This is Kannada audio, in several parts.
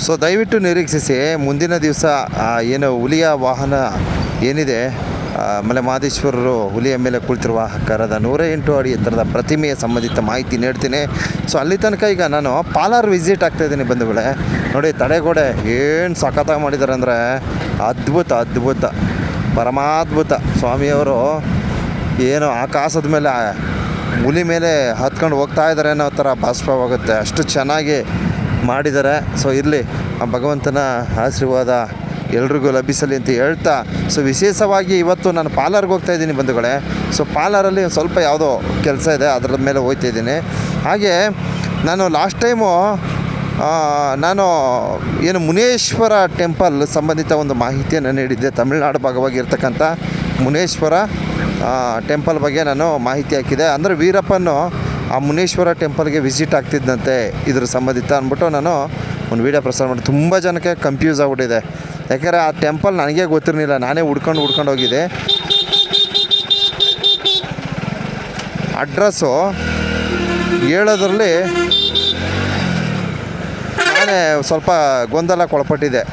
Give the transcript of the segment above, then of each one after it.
ಸೊ ದಯವಿಟ್ಟು ನಿರೀಕ್ಷಿಸಿ. ಮುಂದಿನ ದಿವಸ ಏನು ಹುಲಿಯ ವಾಹನ ಏನಿದೆ, ಮಲೆ ಮಹದೇಶ್ವರರು ಹುಲಿಯ ಮೇಲೆ ಕುಳಿತಿರುವ ಕರದ 108 ಅಡಿ ಎತ್ತರದ ಪ್ರತಿಮೆಯ ಸಂಬಂಧಿತ ಮಾಹಿತಿ ನೀಡ್ತೀನಿ. ಸೊ ಅಲ್ಲಿ ತನಕ ಈಗ ನಾನು ಪಾಲಾರ್ ವಿಸಿಟ್ ಆಗ್ತಾಯಿದ್ದೀನಿ ಬಂಧುಗಳೇ. ನೋಡಿ ತಡೆಗೋಡೆ ಏನು ಸಖತ್ತಾಗಿ ಮಾಡಿದ್ದಾರೆ ಅಂದರೆ ಅದ್ಭುತ ಅದ್ಭುತ ಪರಮಾದ್ಭುತ. ಸ್ವಾಮಿಯವರು ಏನು ಆಕಾಶದ ಮೇಲೆ ಹುಲಿ ಮೇಲೆ ಹತ್ಕೊಂಡು ಹೋಗ್ತಾ ಇದ್ದಾರೆ ಅನ್ನೋ ಥರ ಭಾಸವಾಗುತ್ತೆ, ಅಷ್ಟು ಚೆನ್ನಾಗಿ ಮಾಡಿದ್ದಾರೆ. ಸೊ ಇರಲಿ, ಆ ಭಗವಂತನ ಆಶೀರ್ವಾದ ಎಲ್ರಿಗೂ ಲಭಿಸಲಿ ಅಂತ ಹೇಳ್ತಾ, ಸೊ ವಿಶೇಷವಾಗಿ ಇವತ್ತು ನಾನು ಪಾರ್ಲರ್ಗೆ ಹೋಗ್ತಾಯಿದ್ದೀನಿ ಬಂಧುಗಳೇ. ಸೊ ಪಾರ್ಲರಲ್ಲಿ ಸ್ವಲ್ಪ ಯಾವುದೋ ಕೆಲಸ ಇದೆ, ಅದರ ಮೇಲೆ ಹೋಗ್ತಾಯಿದ್ದೀನಿ. ಹಾಗೆ ನಾನು ಲಾಸ್ಟ್ ಟೈಮು ನಾನು ಏನು ಮುನೇಶ್ವರ ಟೆಂಪಲ್ ಸಂಬಂಧಿತ ಒಂದು ಮಾಹಿತಿಯನ್ನು ನೀಡಿದ್ದೆ. ತಮಿಳುನಾಡು ಭಾಗವಾಗಿರ್ತಕ್ಕಂಥ ಮುನೇಶ್ವರ ಟೆಂಪಲ್ ಬಗ್ಗೆ ನಾನು ಮಾಹಿತಿ ಹಾಕಿದೆ. ಅಂದರೆ ವೀರಪ್ಪನು ಆ ಮುನೇಶ್ವರ ಟೆಂಪಲ್ಗೆ ವಿಸಿಟ್ ಆಗ್ತಿದ್ದಂತೆ ಇದ್ರ ಸಂಬಂಧಿತ ಅಂದ್ಬಿಟ್ಟು ನಾನು ಒಂದು ವೀಡಿಯೋ ಪ್ರಸಾರ ಮಾಡಿ. ತುಂಬ ಜನಕ್ಕೆ ಕನ್ಫ್ಯೂಸ್ ಆಗಿಬಿಟ್ಟಿದೆ, ಯಾಕೆಂದರೆ ಆ ಟೆಂಪಲ್ ನನಗೆ ಗೊತ್ತಿರಲಿಲ್ಲ, ನಾನೇ ಹುಡ್ಕೊಂಡು ಹೋಗಿದ್ದೆ. ಅಡ್ರೆಸ್ಸು ಹೇಳೋದ್ರಲ್ಲಿ ನಾನೇ ಸ್ವಲ್ಪ ಗೊಂದಲಕ್ಕೊಳಪಟ್ಟಿದ್ದೆ.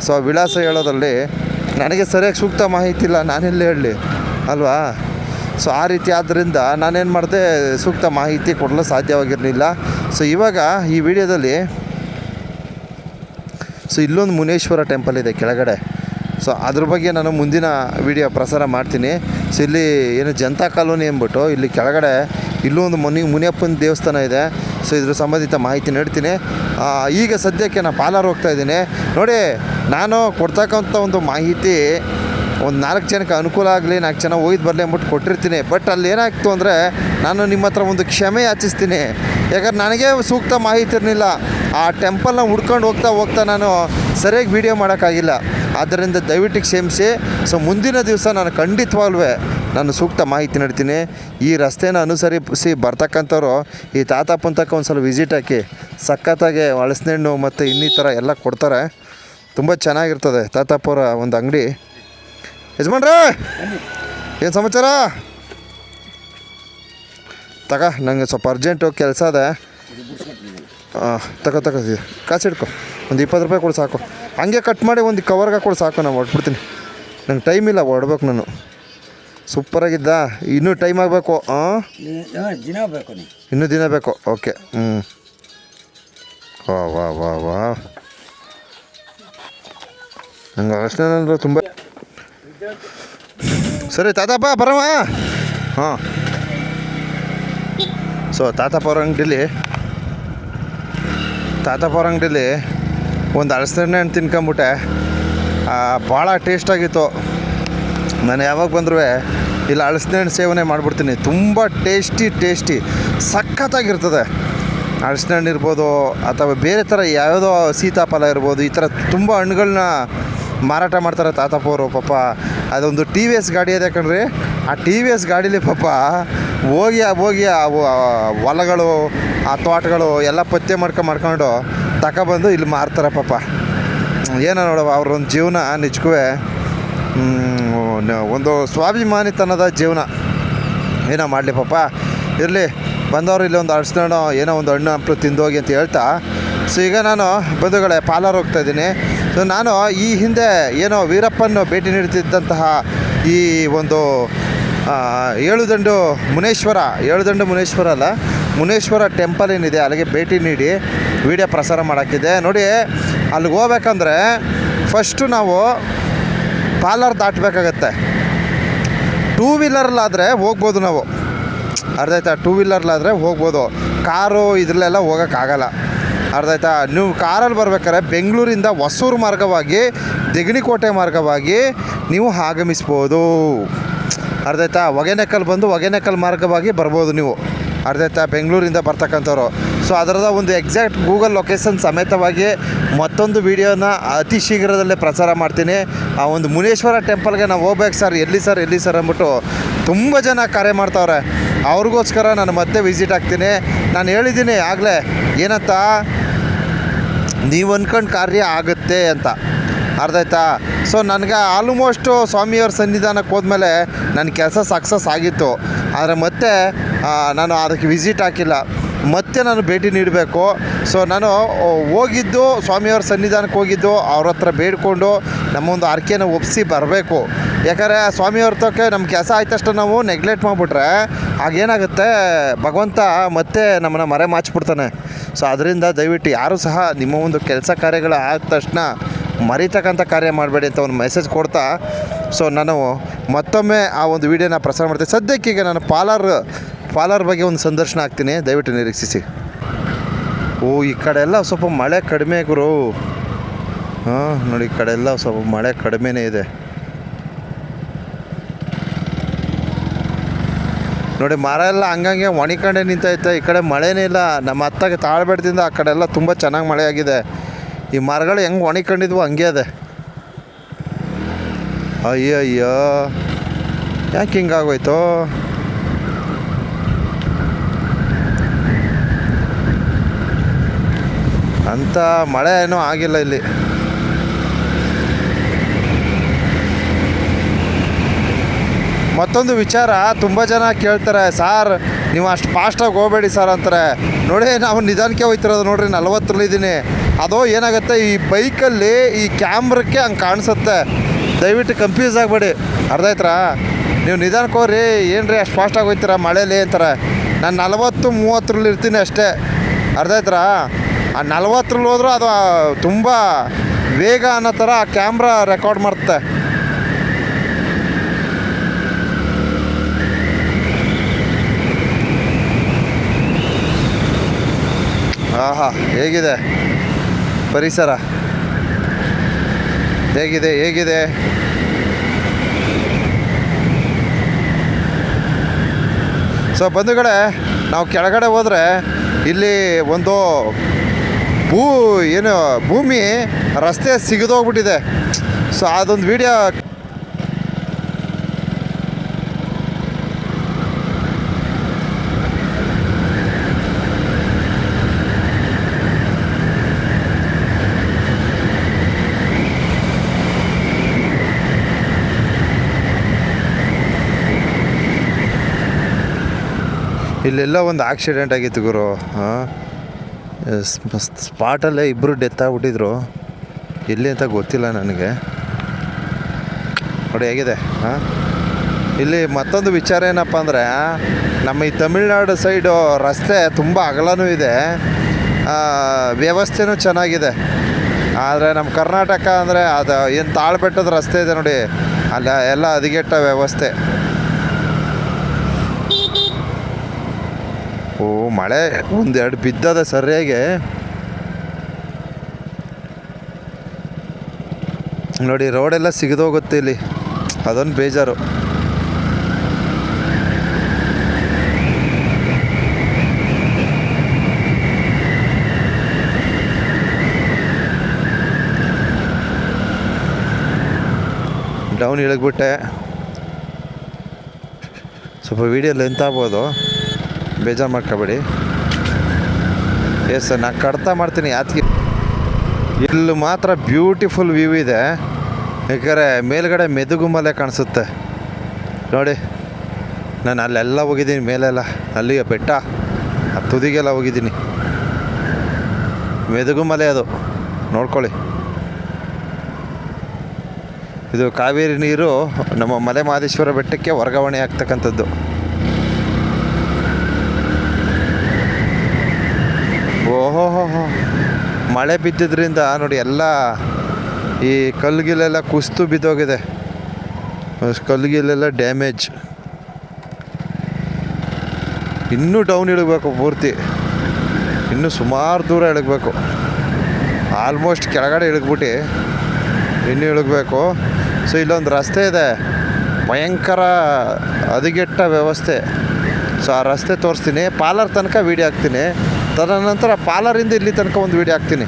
ಸೊ ವಿಳಾಸ ಹೇಳೋದ್ರಲ್ಲಿ ನನಗೆ ಸರಿಯಾಗಿ ಸೂಕ್ತ ಮಾಹಿತಿ ಇಲ್ಲ, ನಾನೆಲ್ಲಿ ಹೇಳಲಿ ಅಲ್ವಾ. ಸೊ ಆ ರೀತಿ ಆದ್ದರಿಂದ ನಾನೇನು ಮಾಡಿದೆ, ಸೂಕ್ತ ಮಾಹಿತಿ ಕೊಡಲು ಸಾಧ್ಯವಾಗಿರಲಿಲ್ಲ. ಸೊ ಇವಾಗ ಈ ವಿಡಿಯೋದಲ್ಲಿ ಸೊ ಇಲ್ಲೊಂದು ಮುನೇಶ್ವರ ಟೆಂಪಲ್ ಇದೆ ಕೆಳಗಡೆ. ಸೊ ಅದ್ರ ಬಗ್ಗೆ ನಾನು ಮುಂದಿನ ವಿಡಿಯೋ ಪ್ರಸಾರ ಮಾಡ್ತೀನಿ. ಸೊ ಇಲ್ಲಿ ಏನು ಜನತಾ ಕಾಲೋನಿ ಅಂದ್ಬಿಟ್ಟು ಇಲ್ಲಿ ಕೆಳಗಡೆ ಇಲ್ಲೊಂದು ಮುನಿಯಪ್ಪನ ದೇವಸ್ಥಾನ ಇದೆ. ಸೊ ಇದ್ರ ಸಂಬಂಧಿತ ಮಾಹಿತಿ ನೀಡ್ತೀನಿ. ಈಗ ಸದ್ಯಕ್ಕೆ ನಾನು ಪಾರ್ಲರ್ ಹೋಗ್ತಾಯಿದ್ದೀನಿ. ನೋಡಿ, ನಾನು ಕೊಡ್ತಕ್ಕಂಥ ಒಂದು ಮಾಹಿತಿ ಒಂದು 4 ಜನಕ್ಕೆ ಅನುಕೂಲ ಆಗಲಿ, 4 ಜನ ಹೋಯ್ದು ಬರಲಿ ಅಂದ್ಬಿಟ್ಟು ಕೊಟ್ಟಿರ್ತೀನಿ. ಬಟ್ ಅಲ್ಲಿ ಏನಾಗ್ತು ಅಂದರೆ ನಾನು ನಿಮ್ಮ ಹತ್ರ ಒಂದು ಕ್ಷಮೆ ಯಾಚಿಸ್ತೀನಿ. ಯಾಕಂದ್ರೆ ನನಗೆ ಸೂಕ್ತ ಮಾಹಿತಿ ಇರಲಿಲ್ಲ. ಆ ಟೆಂಪಲ್ನ ಹುಡ್ಕೊಂಡು ಹೋಗ್ತಾ ನಾನು ಸರಿಯಾಗಿ ವೀಡಿಯೋ ಮಾಡೋಕ್ಕಾಗಿಲ್ಲ. ಆದ್ದರಿಂದ ದಯವಿಟ್ಟು ಕ್ಷಮಿಸಿ. ಸೊ ಮುಂದಿನ ದಿವಸ ನಾನು ಖಂಡಿತವಾಗ್ಲೂ ನಾನು ಸೂಕ್ತ ಮಾಹಿತಿ ನೀಡ್ತೀನಿ. ಈ ರಸ್ತೆನ ಅನುಸರಿಸಿ ಬರ್ತಕ್ಕಂಥವ್ರು ಈ ತಾತಾಪನ ತಕ್ಕ ಒಂದು ಸಲ ವಿಸಿಟ್ ಹಾಕಿ, ಸಖತ್ತಾಗಿ ಹಳಸಿನಣ್ಣು ಮತ್ತು ಇನ್ನಿತರ ಎಲ್ಲ ಕೊಡ್ತಾರೆ. ತುಂಬ ಚೆನ್ನಾಗಿರ್ತದೆ ತಾತಾಪುರ ಒಂದು ಅಂಗಡಿ. ಯಜಮಾನ್ರೆ, ಏನು ಸಮಾಚಾರ? ನನಗೆ ಸ್ವಲ್ಪ ಅರ್ಜೆಂಟು ಕೆಲಸ ಇದೆ. ತಗೋ ಕಾಸು ಹಿಡ್ಕೊ, ಒಂದು 20 ರೂಪಾಯಿ ಕೊಡು ಸಾಕು. ಹಂಗೆ ಕಟ್ ಮಾಡಿ ಒಂದು ಕವರ್ಗೆ ಕೊಡು ಸಾಕು, ನಾನು ಹೊಡ್ಬಿಡ್ತೀನಿ. ನಂಗೆ ಟೈಮ್ ಇಲ್ಲ, ಹೊಡ್ಬೇಕು ನಾನು. ಸೂಪರಾಗಿದ್ದ, ಇನ್ನೂ ಟೈಮ್ ಆಗಬೇಕು. ಇನ್ನೂ ದಿನ ಬೇಕು. ಓಕೆ. ವಾ ನಂಗೆ ಅಷ್ಟೇನಂದ್ರೆ ತುಂಬ ಸರಿ. ತಾತಪ್ಪ ಬರಮ್ಮ. ಹಾಂ. ಸೊ ತಾತಪ್ಪ ಅಂಗಡಿಲಿ ಒಂದು ಹಲಸಿನ ಹಣ್ಣು ತಿನ್ಕೊಂಬಿಟ್ಟೆ. ಭಾಳ ಟೇಸ್ಟಾಗಿತ್ತು. ನಾನು ಯಾವಾಗ ಬಂದರೂ ಇಲ್ಲ ಹಲಸಿನ ಹಣ್ಣು ಸೇವನೆ ಮಾಡಿಬಿಡ್ತೀನಿ. ತುಂಬ ಟೇಸ್ಟಿ ಸಖತ್ತಾಗಿರ್ತದೆ. ಹಲಸಿನ ಹಣ್ಣು ಇರ್ಬೋದು ಅಥವಾ ಬೇರೆ ಥರ ಯಾವುದೋ ಸೀತಾಫಲ ಇರ್ಬೋದು, ಈ ಥರ ತುಂಬ ಹಣ್ಣುಗಳನ್ನ ಮಾರಾಟ ಮಾಡ್ತಾರೆ ತಾತಪ್ಪವರು. ಪಾಪ ಅದೊಂದು TVS ಗಾಡಿ ಇದೆ ಕಣ್ರಿ. ಆ TVS ಗಾಡೀಲಿ ಪಾಪ ಹೋಗಿ ಆ ಹೊಲಗಳು, ಆ ತೋಟಗಳು ಎಲ್ಲ ಪತ್ತೆ ಮಾಡ್ಕೊಂಡು ತಗೊಬಂದು ಇಲ್ಲಿ ಮಾರ್ತಾರೆ ಪಾಪ. ಏನೋ ನೋಡವ, ಅವ್ರೊಂದು ಜೀವನ ನಿಜಕ್ಕೂ ಒಂದು ಸ್ವಾಭಿಮಾನಿತನದ ಜೀವನ. ಏನೋ ಮಾಡಲಿ ಪಾಪ, ಇರಲಿ. ಬಂದವರು ಇಲ್ಲಿ ಒಂದು ಹಲಸಿನ ಹಣ್ಣು, ಏನೋ ಒಂದು ಹಣ್ಣು ಹಂಪಲು ತಿಂದೋಗಿ ಅಂತ ಹೇಳ್ತಾ. ಸೊ ಈಗ ನಾನು ಬಂಧುಗಳೇ ಪಾರ್ಲರ್ ಹೋಗ್ತಾಯಿದ್ದೀನಿ. ಸೊ ನಾನು ಈ ಹಿಂದೆ ಏನೋ ವೀರಪ್ಪನ ಭೇಟಿ ನೀಡುತ್ತಿದ್ದಂತಹ ಈ ಒಂದು ಏಳುದಂಡು ಮುನೇಶ್ವರ ಅಲ್ಲ, ಮುನೇಶ್ವರ ಟೆಂಪಲ್ ಏನಿದೆ ಅಲ್ಲಿಗೆ ಭೇಟಿ ನೀಡಿ ವಿಡಿಯೋ ಪ್ರಸಾರ ಮಾಡೋಕ್ಕಿದೆ. ನೋಡಿ, ಅಲ್ಲಿಗೆ ಹೋಗ್ಬೇಕಂದ್ರೆ ಫಸ್ಟು ನಾವು ಪಾರ್ಲರ್ ದಾಟಬೇಕಾಗತ್ತೆ. 2 ವೀಲರ್ಲಾದರೆ ಹೋಗ್ಬೋದು ನಾವು, ಅರ್ಥ ಆಯ್ತಾ? 2 ವೀಲರ್ಲಾದರೆ ಹೋಗ್ಬೋದು. ಕಾರು ಇದರಲ್ಲೆಲ್ಲ ಹೋಗೋಕ್ಕಾಗಲ್ಲ, ಅರ್ಥ ಆಯ್ತಾ? ನೀವು ಕಾರಲ್ಲಿ ಬರ್ಬೇಕಾದ್ರೆ ಬೆಂಗಳೂರಿಂದ ಹೊಸೂರು ಮಾರ್ಗವಾಗಿ, ದೆಗಣಿಕೋಟೆ ಮಾರ್ಗವಾಗಿ ನೀವು ಆಗಮಿಸ್ಬೋದು, ಅರ್ಥ ಆಯ್ತಾ? ಹೊಗೆನಕಲ್ ಬಂದು ಹೊಗೆನಕಲ್ ಮಾರ್ಗವಾಗಿ ಬರ್ಬೋದು ನೀವು, ಅರ್ಥ ಆಯ್ತಾ? ಬೆಂಗಳೂರಿಂದ ಬರ್ತಕ್ಕಂಥವ್ರು. ಸೊ ಅದರದ ಒಂದು ಎಕ್ಸಾಕ್ಟ್ ಗೂಗಲ್ ಲೊಕೇಶನ್ ಸಮೇತವಾಗಿ ಮತ್ತೊಂದು ವೀಡಿಯೋನ ಅತಿ ಶೀಘ್ರದಲ್ಲೇ ಪ್ರಸಾರ ಮಾಡ್ತೀನಿ. ಆ ಒಂದು ಮುನೇಶ್ವರ ಟೆಂಪಲ್ಗೆ ನಾವು ಹೋಗ್ಬೇಕು ಸರ್, ಎಲ್ಲಿ ಸರ್ ಅಂದ್ಬಿಟ್ಟು ತುಂಬ ಜನ ಕರೆ ಮಾಡ್ತಾವ್ರೆ. ಅವ್ರಿಗೋಸ್ಕರ ನಾನು ಮತ್ತೆ ವಿಸಿಟ್ ಆಗ್ತೀನಿ. ನಾನು ಹೇಳಿದ್ದೀನಿ ಆಗಲೇ, ಏನಂತ, ನೀವು ಅಂದ್ಕೊಂಡು ಕಾರ್ಯ ಆಗುತ್ತೆ ಅಂತ, ಅರ್ಥ ಆಯ್ತಾ? ಸೊ ನನಗೆ ಆಲ್ಮೋಸ್ಟು ಸ್ವಾಮಿಯವ್ರ ಸನ್ನಿಧಾನಕ್ಕೆ ಹೋದ್ಮೇಲೆ ನನ್ನ ಕೆಲಸ ಸಕ್ಸಸ್ ಆಗಿತ್ತು. ಆದರೆ ಮತ್ತೆ ನಾನು ಅದಕ್ಕೆ ವಿಸಿಟ್ ಹಾಕಿಲ್ಲ. ಮತ್ತೆ ನಾನು ಭೇಟಿ ನೀಡಬೇಕು. ಸೊ ನಾನು ಹೋಗಿದ್ದು ಸ್ವಾಮಿಯವ್ರ ಸನ್ನಿಧಾನಕ್ಕೆ ಹೋಗಿದ್ದು, ಅವ್ರ ಹತ್ರ ಬೇಡಿಕೊಂಡು ನಮ್ಮ ಒಂದು ಆರ್ಕೆನ ಒಪ್ಪಿಸಿ ಬರಬೇಕು. ಯಾಕಂದರೆ ಸ್ವಾಮಿಯವ್ರ ತಕ್ಕೆ ನಮ್ಮ ಕೆಲಸ ಆಯ್ತು ತಕ್ಷಣ ನಾವು ನೆಗ್ಲೆಕ್ಟ್ ಮಾಡಿಬಿಟ್ರೆ ಆಗೇನಾಗುತ್ತೆ, ಭಗವಂತ ಮತ್ತೆ ನಮ್ಮನ್ನು ಮರೆ ಮಾಚಿಬಿಡ್ತಾನೆ. ಸೊ ಅದರಿಂದ ದಯವಿಟ್ಟು ಯಾರೂ ಸಹ ನಿಮ್ಮ ಒಂದು ಕೆಲಸ ಕಾರ್ಯಗಳು ಆದ ತಕ್ಷಣ ಮರಿತಕ್ಕಂಥ ಕಾರ್ಯ ಮಾಡಬೇಡಿ ಅಂತ ಒಂದು ಮೆಸೇಜ್ ಕೊಡ್ತಾ, ಸೊ ನಾನು ಮತ್ತೊಮ್ಮೆ ಆ ಒಂದು ವಿಡಿಯೋನ ಪ್ರಸಾರ ಮಾಡ್ತೀನಿ. ಸದ್ಯಕ್ಕೀಗ ನಾನು ಪಾಲರ್ ಬಗ್ಗೆ ಒಂದು ಸಂದರ್ಶನ ಆಗ್ತೀನಿ, ದಯವಿಟ್ಟು ನಿರೀಕ್ಷಿಸಿ. ಈ ಕಡೆ ಎಲ್ಲ ಸ್ವಲ್ಪ ಮಳೆ ಕಡಿಮೆ ಗುರು. ನೋಡಿ ಈ ಕಡೆ ಎಲ್ಲ ಸ್ವಲ್ಪ ಮಳೆ ಕಡಿಮೆನೇ ಇದೆ. ನೋಡಿ ಮರ ಎಲ್ಲ ಹಂಗಂಗೆ ಒಣಿಕೊಂಡೇ ನಿಂತೈತೆ. ಈ ಕಡೆ ಮಳೆನೇ ಇಲ್ಲ. ನಮ್ಮ ಹತ್ತಾಗೆ ತಾಳ್ಬೇಡ್ದಿಂದ ಆ ಕಡೆ ಎಲ್ಲ ತುಂಬ ಚೆನ್ನಾಗಿ ಮಳೆ ಆಗಿದೆ. ಈ ಮರಗಳು ಹೆಂಗೆ ಒಣಿಕೊಂಡಿದ್ವು ಹಂಗೆ ಅದೆ. ಅಯ್ಯೋ ಯಾಕೆ ಹಿಂಗಾಗೋಯ್ತು? ಅಂಥ ಮಳೆ ಏನೂ ಆಗಿಲ್ಲ ಇಲ್ಲಿ. ಮತ್ತೊಂದು ವಿಚಾರ, ತುಂಬ ಜನ ಕೇಳ್ತಾರೆ, ಸಾರ್ ನೀವು ಅಷ್ಟು ಫಾಸ್ಟಾಗಿ ಹೋಗಬೇಡಿ ಸರ್ ಅಂತಾರೆ. ನೋಡಿ ನಾವು ನಿಧಾನಕ್ಕೆ ಹೋಗ್ತಿರೋದು ನೋಡ್ರಿ, 40ರಲ್ಲಿದ್ದೀನಿ. ಅದು ಏನಾಗುತ್ತೆ, ಈ ಬೈಕಲ್ಲಿ ಈ ಕ್ಯಾಮ್ರಕ್ಕೆ ಹಂಗೆ ಕಾಣಿಸುತ್ತೆ. ದಯವಿಟ್ಟು ಕನ್ಫ್ಯೂಸ್ ಆಗಬೇಡಿ, ಅರ್ಥ ಆಯ್ತಾ? ನೀವು ನಿಧಾನಕ್ಕೆ ಹೋಗ್ರಿ, ಏನು ರೀ ಅಷ್ಟು ಫಾಸ್ಟಾಗಿ ಹೋಗ್ತೀರಾ ಮಳೇಲಿ ಅಂತಾರೆ. ನಾನು 40-30ರಲ್ಲಿ ಇರ್ತೀನಿ ಅಷ್ಟೇ, ಅರ್ಥ ಆಯ್ತಾ? ಆ 40ರಲ್ಲಿ ಹೋದ್ರೂ ಅದು ತುಂಬ ವೇಗ ಅನ್ನೋ ಥರ ಆ ಕ್ಯಾಮ್ರಾ ರೆಕಾರ್ಡ್ ಮಾಡುತ್ತೆ. ಆಹಾ, ಹೇಗಿದೆ ಪರಿಸರ, ಹೇಗಿದೆ. ಸೊ ಬಂಧುಗಳೇ, ನಾವು ಕೆಳಗಡೆ ಹೋದರೆ ಇಲ್ಲಿ ಒಂದು ಭೂಮಿ ರಸ್ತೆ ಸಿಗಿದೋಗ್ಬಿಟ್ಟಿದೆ. ಸೊ ಅದೊಂದು ವಿಡಿಯೋ ಇಲ್ಲೆಲ್ಲ ಒಂದು ಆಕ್ಸಿಡೆಂಟ್ ಆಗಿತ್ತು ಗುರು. ಸ್ಪಾಟಲ್ಲೇ ಇಬ್ಬರು ಡೆತ್ ಆಗಿಬಿಟ್ಟಿದ್ರು. ಎಲ್ಲಿ ಅಂತ ಗೊತ್ತಿಲ್ಲ ನನಗೆ. ನೋಡಿ ಹೇಗಿದೆ. ಇಲ್ಲಿ ಮತ್ತೊಂದು ವಿಚಾರ ಏನಪ್ಪ ಅಂದರೆ, ನಮ್ಮ ಈ ತಮಿಳ್ನಾಡು ಸೈಡು ರಸ್ತೆ ತುಂಬ ಅಗಲನೂ ಇದೆ, ವ್ಯವಸ್ಥೆನೂ ಚೆನ್ನಾಗಿದೆ. ಆದರೆ ನಮ್ಮ ಕರ್ನಾಟಕ ಅಂದರೆ ಅದು ಏನು ತಾಳ್ಬೆಟ್ಟದ ರಸ್ತೆ ಇದೆ ನೋಡಿ, ಅಲ್ಲ ಎಲ್ಲ ಹದಗೆಟ್ಟ ವ್ಯವಸ್ಥೆ. ಮಳೆ ಒಂದೆರಡು ಬಿದ್ದದ ಸರಿಯಾಗಿ. ನೋಡಿ ರೋಡೆಲ್ಲ ಸಿಗಿದೋಗುತ್ತೆ ಇಲ್ಲಿ, ಅದೊಂದು ಬೇಜಾರು. ಡೌನ್ ಇಳಗ್ಬಿಟ್ಟೆ. ಸ್ವಲ್ಪ ವೀಡಿಯೋ ಲೆಂತ್ ಆಗ್ಬೋದು, ಬೇಜಾರು ಮಾಡ್ಕೋಬೇಡಿ. ಎಸ್, ನಾನು ಕಡ್ತಾ ಮಾಡ್ತೀನಿ ಯಾತ್ಗಿರಿ. ಇಲ್ಲಿ ಮಾತ್ರ ಬ್ಯೂಟಿಫುಲ್ ವ್ಯೂ ಇದೆ, ಯಾಕಂದರೆ ಮೇಲ್ಗಡೆ ಮೆದುಗುಮಲೆ ಕಾಣಿಸುತ್ತೆ ನೋಡಿ. ನಾನು ಅಲ್ಲೆಲ್ಲ ಹೋಗಿದ್ದೀನಿ, ಮೇಲೆಲ್ಲ ಅಲ್ಲಿಗೆ ಬೆಟ್ಟ ಆ ತುದಿಗೆಲ್ಲ ಹೋಗಿದ್ದೀನಿ. ಮೆದುಗುಮಲೆ ಅದು ನೋಡ್ಕೊಳ್ಳಿ. ಇದು ಕಾವೇರಿ ನೀರು ನಮ್ಮ ಮಲೆ ಮಹದೇಶ್ವರ ಬೆಟ್ಟಕ್ಕೆ ವರ್ಗಾವಣೆ ಆಗ್ತಕ್ಕಂಥದ್ದು. ಓಹೋ, ಮಳೆ ಬಿದ್ದಿದ್ದರಿಂದ ನೋಡಿ ಎಲ್ಲ ಈ ಕಲ್ಲುಗಿಲೆಲ್ಲ ಕುಸಿದು ಬಿದ್ದೋಗಿದೆ. ಕಲ್ಲುಗಿಲೆಲ್ಲ ಡ್ಯಾಮೇಜ್. ಇನ್ನೂ ಡೌನ್ ಇಳಗಬೇಕು, ಪೂರ್ತಿ ಇನ್ನೂ ಸುಮಾರು ದೂರ ಇಳಗಬೇಕು. ಆಲ್ಮೋಸ್ಟ್ ಕೆಳಗಡೆ ಇಳಗ್ಬಿಟ್ಟು ಇನ್ನೂ ಇಳಗಬೇಕು. ಸೊ ಇಲ್ಲೊಂದು ರಸ್ತೆ ಇದೆ, ಭಯಂಕರ ಹದಗೆಟ್ಟ ವ್ಯವಸ್ಥೆ. ಸೊ ಆ ರಸ್ತೆ ತೋರಿಸ್ತೀನಿ, ಪಾಲರ್ ತನಕ ವೀಡಿಯೋ ಹಾಕ್ತೀನಿ. ತದನಂತರ ಪಾಲರಿಂದ ಇಲ್ಲಿ ತನಕ ಒಂದು ವೀಡಿಯೋ ಹಾಕ್ತೀನಿ.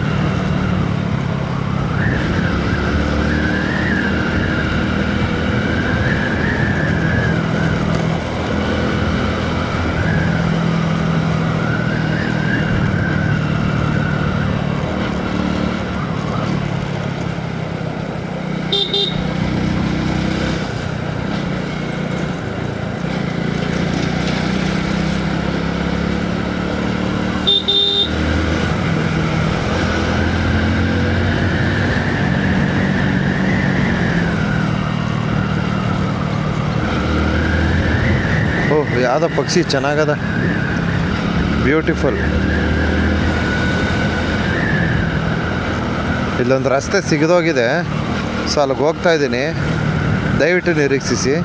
ಯಾವುದೋ ಪಕ್ಷಿ ಚೆನ್ನಾಗದ, ಬ್ಯೂಟಿಫುಲ್. ಇಲ್ಲೊಂದು ರಸ್ತೆ ಸಿಗದೋಗಿದೆ, ಸೊ ಅಲ್ಲಿಗೆ ಹೋಗ್ತಾ ಇದ್ದೀನಿ, ದಯವಿಟ್ಟು ನಿರೀಕ್ಷಿಸಿ.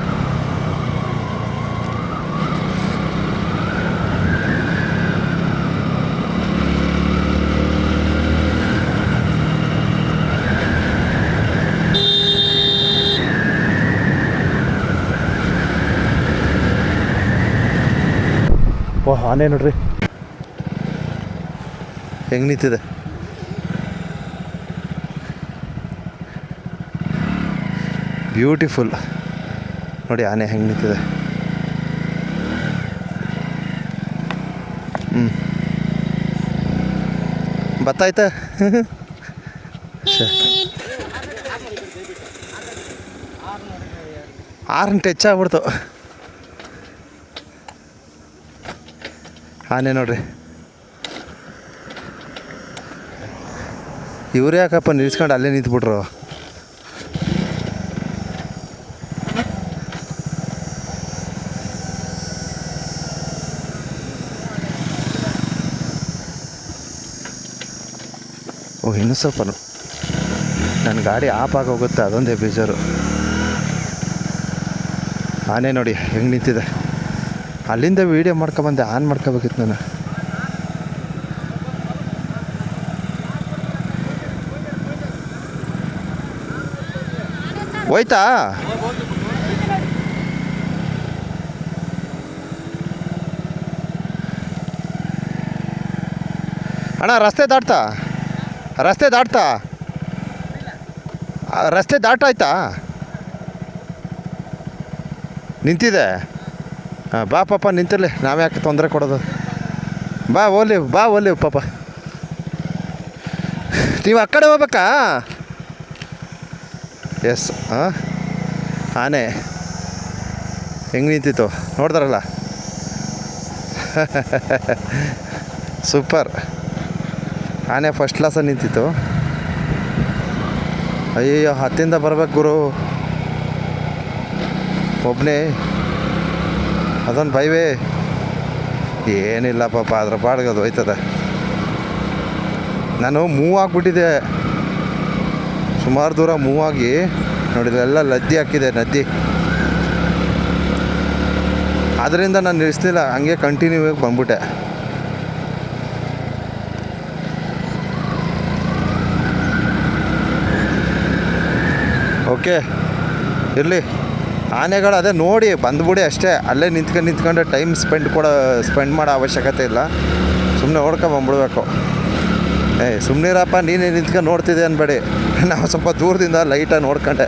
ಓಹ್, ಆನೆ ನೋಡ್ರಿ ಹೆಂಗೆ ನಿಂತಿದೆ. ಬ್ಯೂಟಿಫುಲ್ ನೋಡಿ, ಆನೆ ಹೆಂಗೆ ನಿಂತಿದೆ. ಬತ್ತಾಯ್ತಾ? ಆರ್ನ್ ಟಚ್ ಆಗ್ಬಿಡ್ತು. ಆನೆ ನೋಡ್ರಿ, ಇವ್ರು ಯಾಕಪ್ಪ ನಿಲ್ಸ್ಕೊಂಡು ಅಲ್ಲೇ ನಿಂತ್ಬಿಟ್ರು. ಓ, ಇನ್ನೂ ಸ್ವಲ್ಪ ನನ್ನ ಗಾಡಿ ಆಫ್ ಆಗಿ ಹೋಗುತ್ತೆ, ಅದೊಂದೇ ಬೇಜಾರು. ಆನೆ ನೋಡಿ ಹೆಂಗೆ ನಿಂತಿದೆ. ಅಲ್ಲಿಂದ ವೀಡಿಯೋ ಮಾಡ್ಕೊಬಂದೆ, ಆನ್ ಮಾಡ್ಕೋಬೇಕಿತ್ತು ನಾನು. ಹೋಯ್ತಾ? ಅಣ್ಣ ರಸ್ತೆ ದಾಟ್ತಾ ರಸ್ತೆ ದಾಟಾಯ್ತಾ? ನಿಂತಿದೆ. ಹಾಂ, ಬಾ ಪಾಪ ನಿಂತಿರಲಿ, ನಾವು ಯಾಕೆ ತೊಂದರೆ ಕೊಡೋದು. ಬಾ ಓಲಿ ಪಾಪ. ನೀವು ಆ ಕಡೆ ಹೋಗ್ಬೇಕಾ? ಎಸ್. ಹಾಂ, ಆನೆ ಹೆಂಗೆ ನಿಂತಿತ್ತು ನೋಡಿದ್ರಲ್ಲ. ಸೂಪರ್. ಆನೆ ಫಸ್ಟ್ ಕ್ಲಾಸಲ್ಲಿ ನಿಂತಿತ್ತು. ಅಯ್ಯಯ್ಯೋ, ಹತ್ತಿಂದ ಬರ್ಬೇಕು ಗುರು, ಒಬ್ಬನೇ ಅದೊಂದು ಬೈವೇ. ಏನಿಲ್ಲ ಪಾಪ, ಅದ್ರ ಪಾಡ್ಗೆ ಅದು ಹೋಯ್ತದೆ. ನಾನು ಮೂವ್ ಆಗಿಬಿಟ್ಟಿದ್ದೆ, ಸುಮಾರು ದೂರ ಮೂವ್ ಆಗಿ ನೋಡಿದ್ರೆಲ್ಲ ಲದ್ದಿ ಹಾಕಿದೆ, ನದಿ. ಅದರಿಂದ ನಾನು ನಿಲ್ಲಿಸ್ಲಿಲ್ಲ, ಹಂಗೆ ಕಂಟಿನ್ಯೂ ಆಗಿ ಬಂದ್ಬಿಟ್ಟೆ. ಓಕೆ, ಇರಲಿ. ಆನೆಗಳು ಅದೇ ನೋಡಿ ಬಂದ್ಬಿಡಿ ಅಷ್ಟೇ. ಅಲ್ಲೇ ನಿಂತ್ಕೊಂಡು ಟೈಮ್ ಸ್ಪೆಂಡ್ ಮಾಡೋ ಅವಶ್ಯಕತೆ ಇಲ್ಲ. ಸುಮ್ಮನೆ ಬಂದ್ಬಿಡ್ಬೇಕು. ಸುಮ್ಮನಿರಪ್ಪ, ನೀನೇ ನಿಂತ್ಕೊಂಡು ನೋಡ್ತಿದ್ದೆ ಅನ್ಬೇಡಿ. ನಾವು ಸ್ವಲ್ಪ ದೂರದಿಂದ ಲೈಟಾಗಿ ನೋಡ್ಕೊಂಡೆ.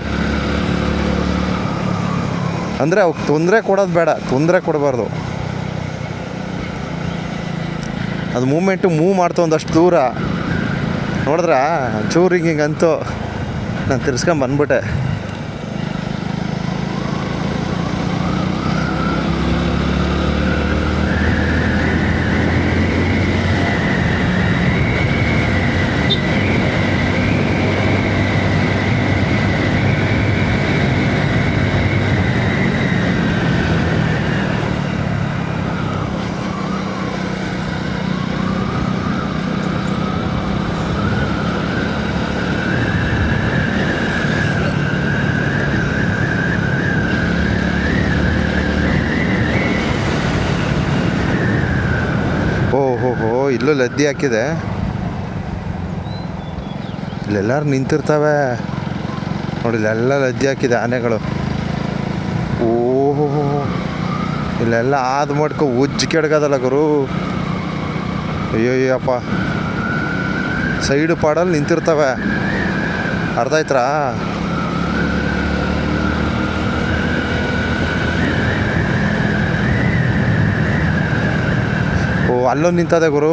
ಅಂದರೆ ಅವ್ಕೆ ತೊಂದರೆ ಕೊಡೋದು ಬೇಡ, ತೊಂದರೆ ಕೊಡಬಾರ್ದು. ಅದು ಮೂವ್ ಮಾಡ್ತು ಒಂದಷ್ಟು ದೂರ ನೋಡಿದ್ರ ಚೂರು ಹಿಂಗಂತೂ ನಾನು ತಿರ್ಸ್ಕೊಂಡು ಬಂದ್ಬಿಟ್ಟೆ. ಓಹೋ, ಇಲ್ಲೂ ಲದ್ದಿ ಹಾಕಿದೆ. ಇಲ್ಲೆಲ್ಲರೂ ನಿಂತಿರ್ತವೆ ನೋಡಿ, ಇಲ್ಲೆಲ್ಲ ಲದ್ದಿ ಹಾಕಿದೆ ಆನೆಗಳು. ಓಹೋ, ಇಲ್ಲೆಲ್ಲ ಆದ ಮಾಡ್ಕೊ ಉಜ್ಜಿ ಕೆಡ್ಗದಲ್ಲ ಗುರು. ಅಯ್ಯೋಯ್ಯಪ್ಪ, ಸೈಡು ಪಾಡಲ್ಲಿ ನಿಂತಿರ್ತವೆ, ಅರ್ಥ ಆಯ್ತಾ? ಓ, ಅಲ್ಲೊಂದು ನಿಂತದೆ ಗುರು.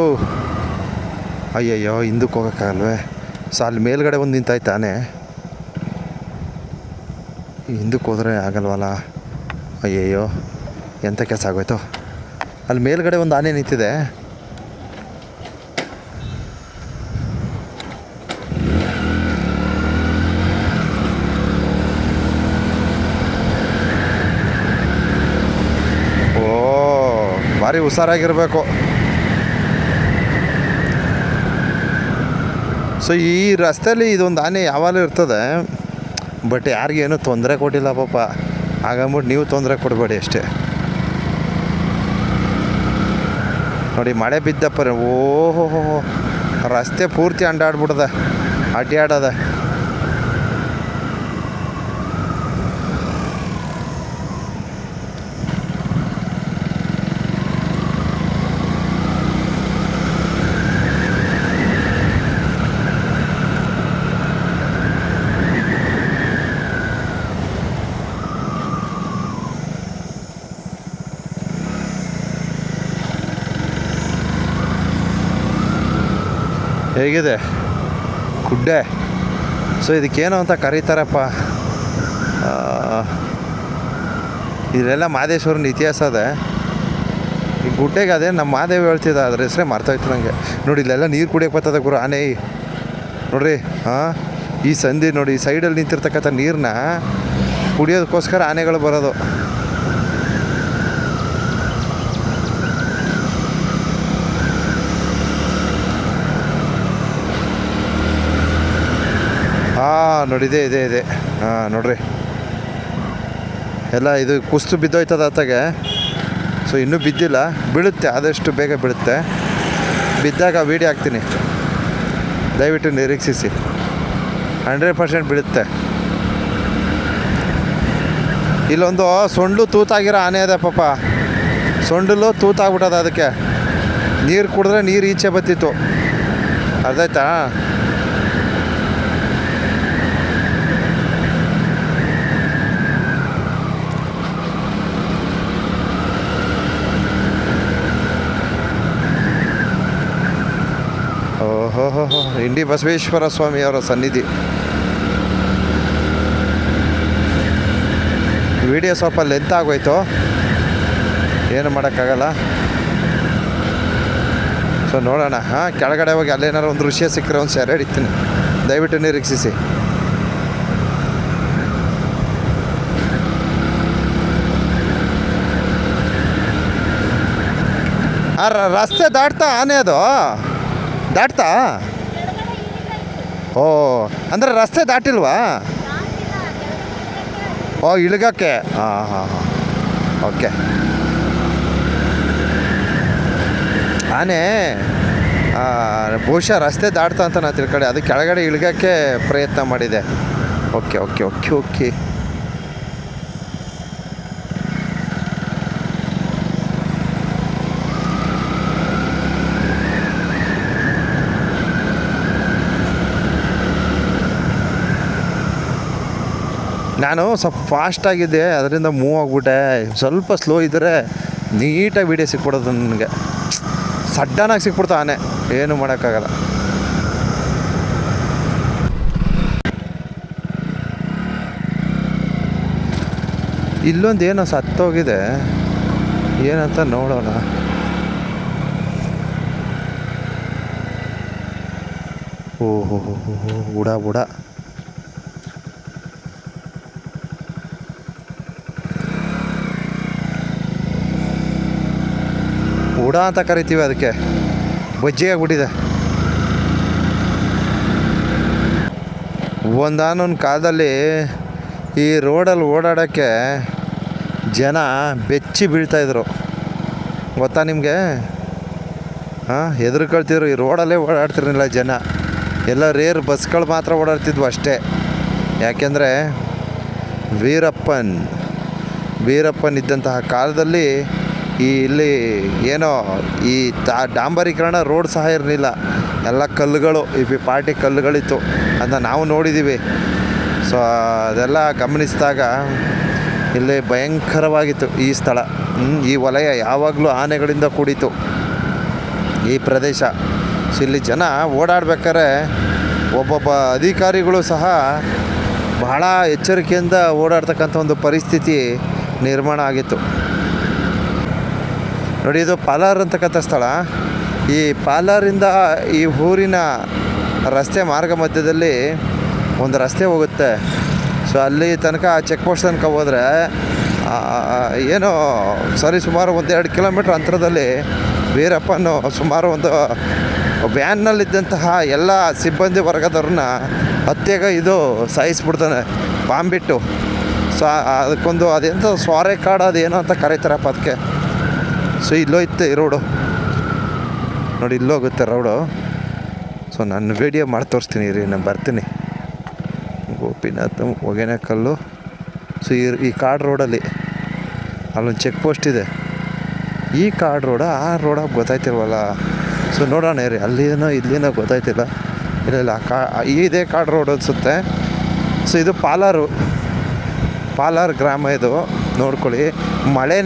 ಅಯ್ಯಯ್ಯೋ, ಹಿಂದಕ್ಕೆ ಹೋಗೋಕ್ಕಾಗಲ್ವೇ? ಸೊ ಅಲ್ಲಿ ಮೇಲ್ಗಡೆ ಒಂದು ನಿಂತಾಯ್ತಾನೆ, ಹಿಂದಕ್ಕೆ ಹೋದರೆ ಆಗಲ್ವಲ್ಲ. ಅಯ್ಯಯ್ಯೋ, ಎಂಥ ಕೆಲಸ ಆಗೋಯ್ತು. ಅಲ್ಲಿ ಮೇಲ್ಗಡೆ ಒಂದು ಆನೆ ನಿಂತಿದೆ. ಓ, ಭಾರಿ ಹುಷಾರಾಗಿರಬೇಕು. ಸೊ ಈ ರಸ್ತೆಯಲ್ಲಿ ಇದೊಂದು ಆನೆ ಯಾವಾಗಲೂ ಇರ್ತದೆ, ಬಟ್ ಯಾರಿಗೇನು ತೊಂದರೆ ಕೊಟ್ಟಿಲ್ಲ ಪಾಪ. ಹಾಗಂದ್ಬಿಟ್ಟು ನೀವು ತೊಂದರೆ ಕೊಡಬೇಡಿ ಅಷ್ಟೇ. ನೋಡಿ ಮಳೆ ಬಿದ್ದಪ್ಪ, ಓಹೋ ರಸ್ತೆ ಪೂರ್ತಿ ಅಡ್ಡಾಡ್ಬಿಡ್ದೆ, ಅಡ್ಡಾಡದೆ. ಹೇಗಿದೆ ಗುಡ್ಡೆ? ಸೊ ಇದಕ್ಕೇನು ಅಂತ ಕರೀತಾರಪ್ಪ, ಇದೆಲ್ಲ ಮಹದೇಶ್ವರನ ಇತಿಹಾಸ ಅದೇ. ಈ ಗುಡ್ಡೆಗೆ ಅದೇ ನಮ್ಮ ಮಹಾದೇವ್ ಹೇಳ್ತಿದ್ದ, ಅದ್ರ ಹೆಸರೇ ಮರ್ತೋಯ್ತು ನನಗೆ. ನೋಡಿ ಇಲ್ಲೆಲ್ಲ ನೀರು ಕುಡಿಯೋಕೆ ಬರ್ತದೆ ಗುರು ಆನೆ. ನೋಡ್ರಿ ಈ ಸಂಧಿ ನೋಡಿ, ಈ ಸೈಡಲ್ಲಿ ನಿಂತಿರ್ತಕ್ಕಂಥ ನೀರನ್ನ ಕುಡಿಯೋದಕ್ಕೋಸ್ಕರ ಆನೆಗಳು ಬರೋದು. ನೋಡಿ ಇದೆ. ನೋಡ್ರಿ ಎಲ್ಲ ಇದು ಕುಸ್ತು ಬಿದ್ದೋಯ್ತದ ಆತಗೆ. ಸೊ ಇನ್ನೂ ಬಿದ್ದಿಲ್ಲ, ಬೀಳುತ್ತೆ, ಆದಷ್ಟು ಬೇಗ ಬೀಳುತ್ತೆ. ಬಿದ್ದಾಗ ವೀಡಿಯೋ ಹಾಕ್ತೀನಿ, ದಯವಿಟ್ಟು ನಿರೀಕ್ಷಿಸಿ. 100% ಬೀಳುತ್ತೆ. ಇಲ್ಲೊಂದು ಸೊಂಡು ತೂತಾಗಿರೋ ಆನೆ ಇದೆ ಪಾಪ, ಸೊಂಡಲು ತೂತಾಗ್ಬಿಟ್ಟದ. ಅದಕ್ಕೆ ನೀರು ಕುಡಿದ್ರೆ ನೀರು ಈಚೆ ಬತ್ತಿತ್ತು, ಅರ್ಧಾಯ್ತಾ? ಓಹೋ ಇಂಡಿ ಬಸವೇಶ್ವರ ಸ್ವಾಮಿಯವರ ಸನ್ನಿಧಿ. ವಿಡಿಯೋ ಸ್ವಲ್ಪ ಲೆಂತ್ ಆಗೋಯ್ತು, ಏನು ಮಾಡೋಕ್ಕಾಗಲ್ಲ. ಸೊ ನೋಡೋಣ, ಕೆಳಗಡೆ ಹೋಗಿ ಅಲ್ಲೇನಾರು ಒಂದು ದೃಶ್ಯ ಸಿಕ್ಕರೆ ಒಂದು ಸೆರೆ ಹಿಡಿತೀನಿ, ದಯವಿಟ್ಟು ನಿರೀಕ್ಷಿಸಿ. ರಸ್ತೆ ದಾಟ್ತಾ ಆನೆ ಅದು ದಾಟ್ತಾ? ಓ ಅಂದರೆ ರಸ್ತೆ ದಾಟಿಲ್ವಾ? ಓ ಇಳ್ಗಕ್ಕೆ, ಹಾಂ ಓಕೆ. ಆನೆ ಬಹುಶಃ ರಸ್ತೆ ದಾಟ್ತಾ ಅಂತ ನಾನು ತಿಳ್ಕೊಂಡೆ, ಅದು ಕೆಳಗಡೆ ಇಳ್ಗಕ್ಕೆ ಪ್ರಯತ್ನ ಮಾಡಿದೆ. ಓಕೆ. ನಾನು ಸ್ವಲ್ಪ ಫಾಸ್ಟಾಗಿದ್ದೆ, ಅದರಿಂದ ಮೂವ್ ಆಗಿಬಿಟ್ಟೆ. ಸ್ವಲ್ಪ ಸ್ಲೋ ಇದ್ದರೆ ನೀಟಾಗಿ ವೀಡಿಯೋ ಸಿಕ್ಬಿಡೋದು ನನಗೆ. ಸಡ್ಡನಾಗಿ ಸಿಕ್ಬಿಡ್ತಾ ಆನೆ, ಏನು ಮಾಡೋಕ್ಕಾಗಲ್ಲ. ಇಲ್ಲೊಂದು ಏನೋ ಸತ್ತೋಗಿದೆ, ಏನಂತ ನೋಡೋಣ. ಓಹೋ ಬುಡ ಉಡ ಅಂತ ಕರಿತೀವಿ, ಅದಕ್ಕೆ ಬಜ್ಜಿ ಆಗ್ಬಿಟ್ಟಿದೆ. ಒಂದಾನೊಂದು ಕಾಲದಲ್ಲಿ ಈ ರೋಡಲ್ಲಿ ಓಡಾಡೋಕ್ಕೆ ಜನ ಬೆಚ್ಚಿ ಬೀಳ್ತಾಯಿದ್ರು, ಗೊತ್ತಾ ನಿಮಗೆ? ಹೆದರ್ಕೊಳ್ತಿದ್ರು, ಈ ರೋಡಲ್ಲೇ ಓಡಾಡ್ತಿರಲಿಲ್ಲ ಜನ. ಎಲ್ಲ ರೇರ್ ಬಸ್ಗಳು ಮಾತ್ರ ಓಡಾಡ್ತಿದ್ವು ಅಷ್ಟೇ. ಯಾಕೆಂದರೆ ವೀರಪ್ಪನ್ ಇದ್ದಂತಹ ಕಾಲದಲ್ಲಿ ಇಲ್ಲಿ ಏನೋ ಈ ಡಾಂಬರೀಕರಣ ರೋಡ್ ಸಹ ಇರಲಿಲ್ಲ, ಎಲ್ಲ ಕಲ್ಲುಗಳು, ಈ ಪಾರ್ಟಿ ಕಲ್ಲುಗಳಿತ್ತು ಅಂತ ನಾವು ನೋಡಿದ್ದೀವಿ. ಸೊ ಅದೆಲ್ಲ ಗಮನಿಸಿದಾಗ ಇಲ್ಲಿ ಭಯಂಕರವಾಗಿತ್ತು ಈ ಸ್ಥಳ. ಈ ವಲಯ ಯಾವಾಗಲೂ ಆನೆಗಳಿಂದ ಕೂಡಿತು ಈ ಪ್ರದೇಶ. ಸೊ ಇಲ್ಲಿ ಜನ ಓಡಾಡ್ಬೇಕಾದ್ರೆ ಒಬ್ಬೊಬ್ಬ ಅಧಿಕಾರಿಗಳು ಸಹ ಬಹಳ ಎಚ್ಚರಿಕೆಯಿಂದ ಓಡಾಡ್ತಕ್ಕಂಥ ಒಂದು ಪರಿಸ್ಥಿತಿ ನಿರ್ಮಾಣ ಆಗಿತ್ತು. ನೋಡಿ, ಇದು ಪಾಲಾರ್ ಅಂತಕ್ಕಂಥ ಸ್ಥಳ. ಈ ಪಾಲಾರಿಂದ ಈ ಊರಿನ ರಸ್ತೆ ಮಾರ್ಗ ಮಧ್ಯದಲ್ಲಿ ಒಂದು ರಸ್ತೆ ಹೋಗುತ್ತೆ. ಸೊ ಅಲ್ಲಿ ತನಕ ಚೆಕ್ ಪೋಸ್ಟ್ ತನಕ ಹೋದರೆ ಏನೋ ಸರಿ ಸುಮಾರು 1-2 ಕಿಲೋಮೀಟ್ರ್ ಅಂತರದಲ್ಲಿ ವೀರಪ್ಪನು ಸುಮಾರು ಒಂದು ವ್ಯಾನ್ನಲ್ಲಿದ್ದಂತಹ ಎಲ್ಲ ಸಿಬ್ಬಂದಿ ವರ್ಗದವ್ರನ್ನ ಹತ್ಯೆಗೆ ಇದು ಸಾಯಿಸ್ಬಿಡ್ತಾನೆ ಬಾಂಬಿಟ್ಟು. ಸೊ ಅದಕ್ಕೊಂದು ಅದೆಂಥ ಸ್ವಾರೆ ಕಾಡು ಅದೇನೋ ಅಂತ ಕರೀತಾರಪ್ಪ ಅದಕ್ಕೆ. ಸೊ ಇಲ್ಲೋ ಇತ್ತು ಈ ರೋಡು ನೋಡಿ, ಇಲ್ಲೋಗುತ್ತೆ ರೋಡು. ಸೊ ನಾನು ವೀಡಿಯೋ ಮಾಡಿ ತೋರಿಸ್ತೀನಿ ರೀ, ನಾನು ಬರ್ತೀನಿ. ಗೋಪಿನಾಥ ಹೊಗೆನಕಲ್ಲು. ಸೊ ಈ ಕಾಡು ರೋಡಲ್ಲಿ ಅಲ್ಲೊಂದು ಚೆಕ್ ಪೋಸ್ಟ್ ಇದೆ. ಈ ಕಾಡು ರೋಡ ಆ ರೋಡಾಗ ಗೊತ್ತಾಯ್ತಿಲ್ವಲ್ಲ. ಸೊ ನೋಡೋಣ ರೀ, ಅಲ್ಲಿನೋ ಇಲ್ಲಿನೋ ಗೊತ್ತಾಯ್ತಿಲ್ಲ. ಇಲ್ಲ ಇದೇ ಕಾಡು ರೋಡ್ ಅನಿಸುತ್ತೆ. ಸೊ ಇದು ಪಾಲಾರ್ ಗ್ರಾಮ ಇದು, ನೋಡ್ಕೊಳ್ಳಿ. ಮಳೆ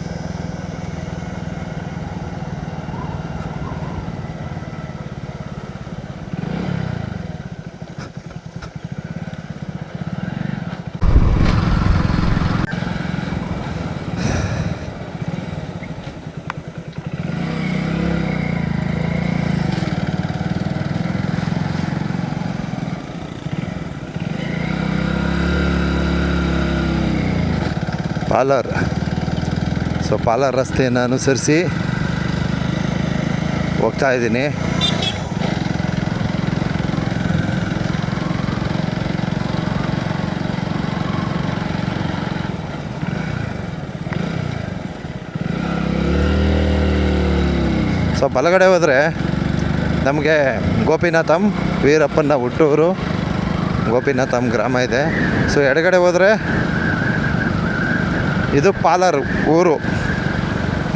ಪಾಲಾರ್ ರಸ್ತೆಯನ್ನು ಅನುಸರಿಸಿ ಹೋಗ್ತಾ ಇದ್ದೀನಿ. ಸೊ ಬಲಗಡೆ ಹೋದರೆ ನಮಗೆ ಗೋಪಿನಾಥಂ ವೀರಪ್ಪನ ಹುಟ್ಟೂರು ಗೋಪಿನಾಥಂ ಗ್ರಾಮ ಇದೆ. ಸೊ ಎಡಗಡೆ ಹೋದರೆ ಇದು ಪಾಲಾರ್ ಊರು.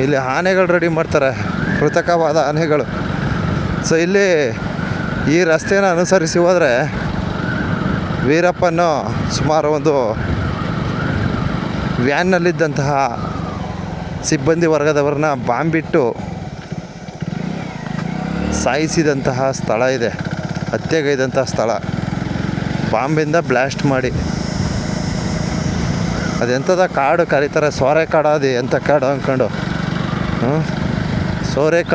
ಇಲ್ಲಿ ಆನೆಗಳು ರೆಡಿ ಮಾಡ್ತಾರೆ, ಕೃತಕವಾದ ಆನೆಗಳು. ಸೊ ಇಲ್ಲಿ ಈ ರಸ್ತೆಯನ್ನು ಅನುಸರಿಸಿ ಹೋದರೆ ವೀರಪ್ಪನ ಸುಮಾರು ಒಂದು ವ್ಯಾನ್ನಲ್ಲಿದ್ದಂತಹ ಸಿಬ್ಬಂದಿ ವರ್ಗದವ್ರನ್ನ ಬಾಂಬಿಟ್ಟು ಸಾಯಿಸಿದಂತಹ ಸ್ಥಳ ಇದೆ, ಹತ್ಯೆಗೈದಂತಹ ಸ್ಥಳ. ಬಾಂಬಿಂದ ಬ್ಲಾಸ್ಟ್ ಮಾಡಿ. ಅದೆಂಥದ ಕಾಡು ಕರೀತಾರೆ, ಸೋರೆ ಕಾಡು. ಅದು ಎಂಥ ಕಾಡು ಅಂದ್ಕೊಂಡು ಸೋರೆ ಕಾಡು.